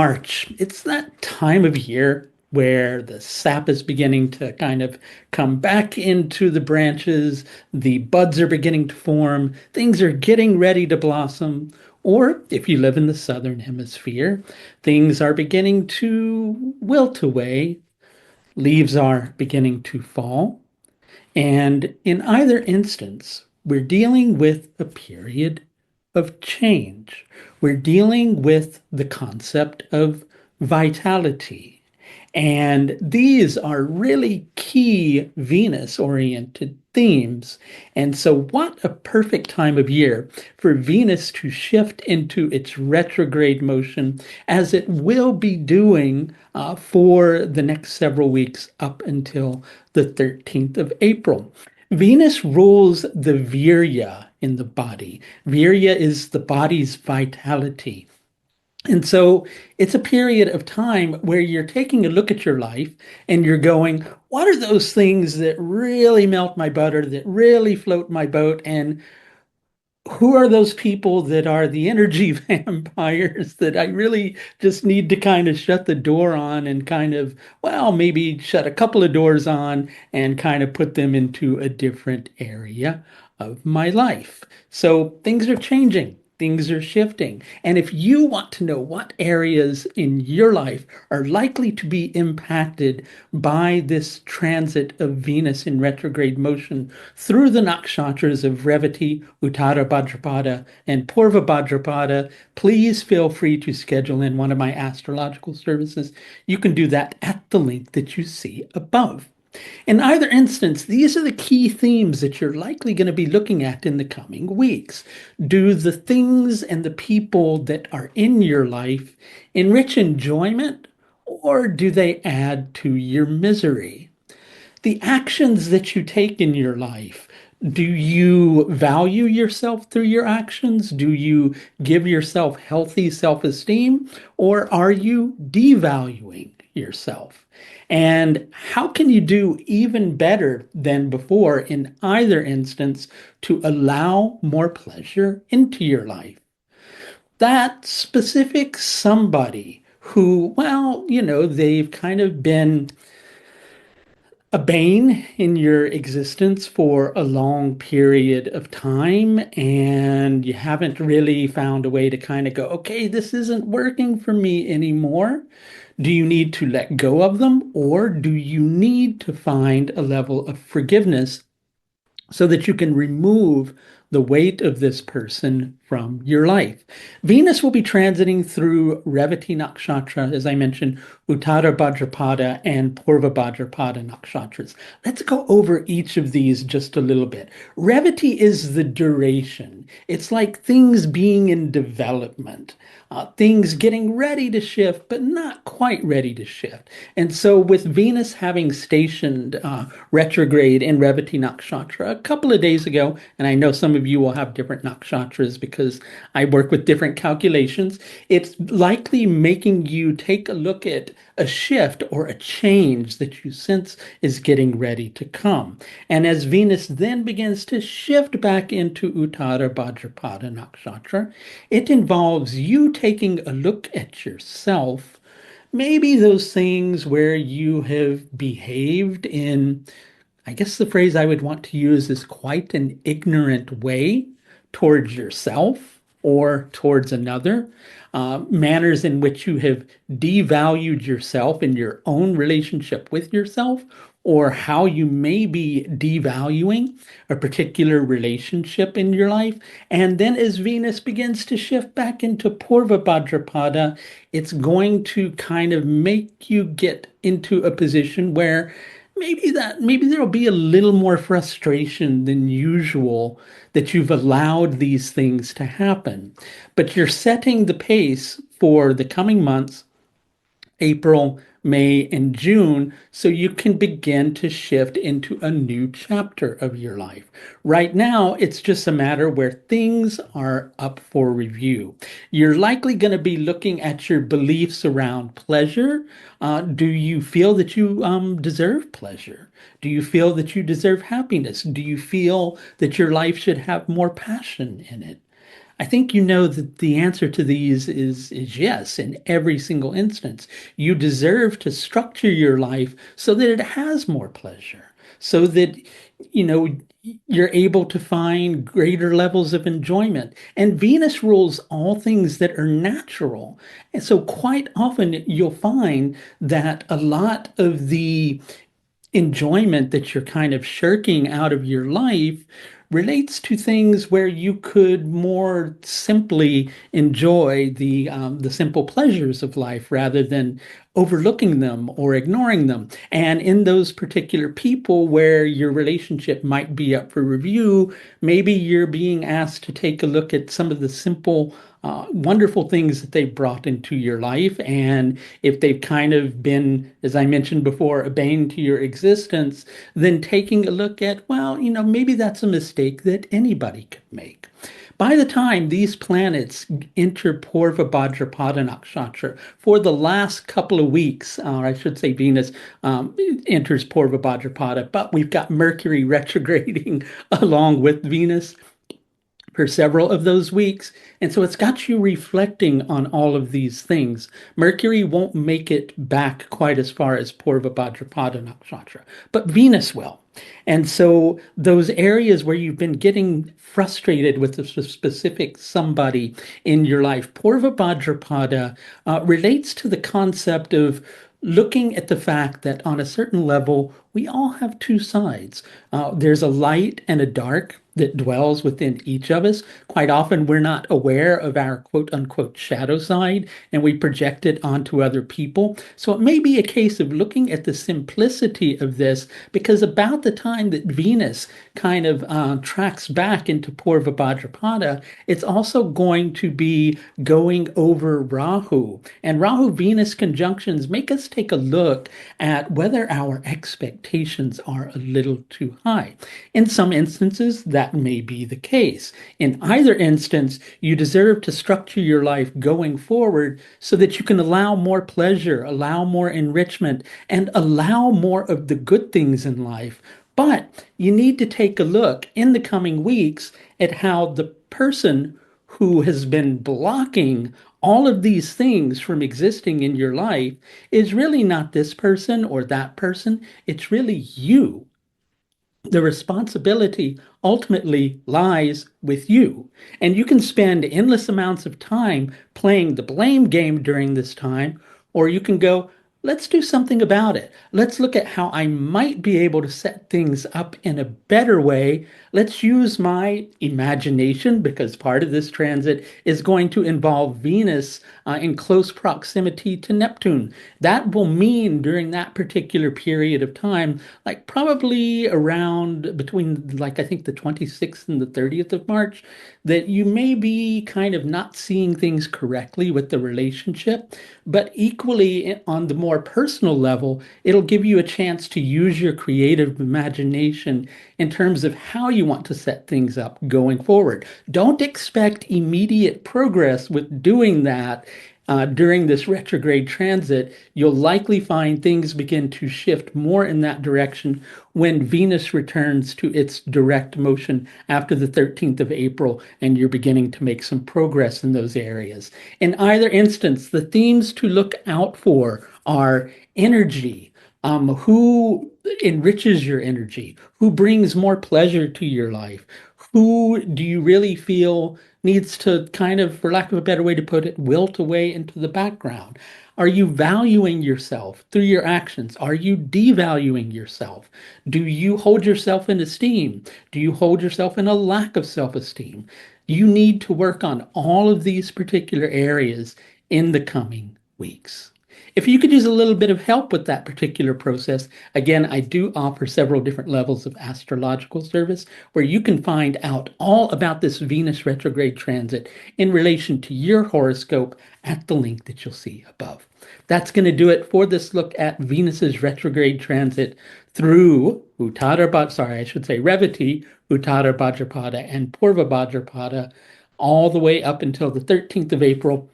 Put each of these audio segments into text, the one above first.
March. It's that time of year where the sap is beginning to kind of come back into the branches, the buds are beginning to form, things are getting ready to blossom. Or if you live in the southern hemisphere, things are beginning to wilt away, leaves are beginning to fall. And in either instance, we're dealing with a period of change. We're dealing with the concept of vitality. And these are really key Venus oriented themes. And so, what a perfect time of year for Venus to shift into its retrograde motion, as it will be doing for the next several weeks up until the 13th of April. Venus rules the virya in the body. Virya is the body's vitality. And so it's a period of time where you're taking a look at your life and you're going, what are those things that really melt my butter, that really float my boat? And who are those people that are the energy vampires that I really just need to kind of shut the door on and kind of, well, maybe shut a couple of doors on and kind of put them into a different area of my life. So things are changing. Things are shifting. And if you want to know what areas in your life are likely to be impacted by this transit of Venus in retrograde motion through the nakshatras of Revati, Uttara Bhadrapada, and Purva Bhadrapada, please feel free to schedule in one of my astrological services. You can do that at the link that you see above. In either instance, these are the key themes that you're likely going to be looking at in the coming weeks. Do the things and the people that are in your life enrich enjoyment, or do they add to your misery? The actions that you take in your life, do you value yourself through your actions? Do you give yourself healthy self-esteem, or are you devaluing yourself? And how can you do even better than before in either instance to allow more pleasure into your life? That specific somebody who, well, they've kind of been a bane in your existence for a long period of time, and you haven't really found a way to kind of go, okay, this isn't working for me anymore. Do you need to let go of them, or do you need to find a level of forgiveness so that you can remove the weight of this person from your life? Venus will be transiting through Revati Nakshatra, as I mentioned, Uttara Bhadrapada and Purva Bhadrapada Nakshatras. Let's go over each of these just a little bit. Revati is the duration. It's like things being in development, things getting ready to shift, but not quite ready to shift. And so with Venus having stationed retrograde in Revati Nakshatra a couple of days ago, and I know some of you will have different nakshatras because I work with different calculations, it's likely making you take a look at a shift or a change that you sense is getting ready to come. And as Venus then begins to shift back into Uttara Bhadrapada Nakshatra, it involves you taking a look at yourself, maybe those things where you have behaved in, I guess the phrase I would want to use is quite an ignorant way towards yourself or towards another, manners in which you have devalued yourself in your own relationship with yourself, or how you may be devaluing a particular relationship in your life. And then as Venus begins to shift back into Purva Bhadrapada, it's going to kind of make you get into a position where maybe there'll be a little more frustration than usual that you've allowed these things to happen. But you're setting the pace for the coming months, April, May, and June, so you can begin to shift into a new chapter of your life. Right now, it's just a matter where things are up for review. You're likely going to be looking at your beliefs around pleasure. Do you feel that you deserve pleasure? Do you feel that you deserve happiness? Do you feel that your life should have more passion in it? I think you know that the answer to these is yes in every single instance. You deserve to structure your life so that it has more pleasure, so that you know you're able to find greater levels of enjoyment. And Venus rules all things that are natural. And so quite often you'll find that a lot of the enjoyment that you're kind of shirking out of your life relates to things where you could more simply enjoy the simple pleasures of life rather than overlooking them or ignoring them. And in those particular people where your relationship might be up for review, maybe you're being asked to take a look at some of the simple wonderful things that they've brought into your life. And if they've kind of been, as I mentioned before, a bane to your existence, then taking a look at, well, maybe that's a mistake that anybody could make. By the time these planets enter Purva Bhadrapada Nakshatra for the last couple of weeks, I should say Venus enters Purva Bhadrapada, but we've got Mercury retrograding along with Venus for several of those weeks. And so it's got you reflecting on all of these things. Mercury won't make it back quite as far as Purva Bhadrapada Nakshatra, but Venus will. And so those areas where you've been getting frustrated with a specific somebody in your life, Purva Bhadrapada relates to the concept of looking at the fact that on a certain level, we all have two sides. There's a light and a dark that dwells within each of us. Quite often, we're not aware of our quote unquote shadow side and we project it onto other people. So it may be a case of looking at the simplicity of this because about the time that Venus kind of tracks back into Purva Bhadrapada, it's also going to be going over Rahu. And Rahu Venus conjunctions make us take a look at whether our expectations are a little too high. In some instances, that may be the case. In either instance, you deserve to structure your life going forward so that you can allow more pleasure, allow more enrichment, and allow more of the good things in life. But you need to take a look in the coming weeks at how the person who has been blocking all of these things from existing in your life is really not this person or that person. It's really you. The responsibility ultimately lies with you. And you can spend endless amounts of time playing the blame game during this time, or you can go, let's do something about it. Let's look at how I might be able to set things up in a better way. Let's use my imagination because part of this transit is going to involve Venus in close proximity to Neptune. That will mean during that particular period of time, like probably around between like I think the 26th and the 30th of March, that you may be kind of not seeing things correctly with the relationship, but equally on the more personal level, it'll give you a chance to use your creative imagination in terms of how you want to set things up going forward. Don't expect immediate progress with doing that during this retrograde transit. You'll likely find things begin to shift more in that direction when Venus returns to its direct motion after the 13th of April, and you're beginning to make some progress in those areas. In either instance, the themes to look out for are energy. Who enriches your energy? Who brings more pleasure to your life? Who do you really feel needs to kind of, for lack of a better way to put it, wilt away into the background? Are you valuing yourself through your actions? Are you devaluing yourself? Do you hold yourself in esteem? Do you hold yourself in a lack of self-esteem? You need to work on all of these particular areas in the coming weeks. If you could use a little bit of help with that particular process, again, I do offer several different levels of astrological service where you can find out all about this Venus retrograde transit in relation to your horoscope at the link that you'll see above. That's going to do it for this look at Venus's retrograde transit through Revati, Uttara Bhadrapada, and Purva Bhadrapada, all the way up until the 13th of April,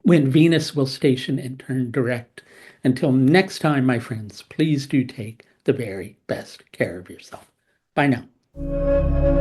when Venus will station and turn direct. Until next time, my friends, please do take the very best care of yourself. Bye now.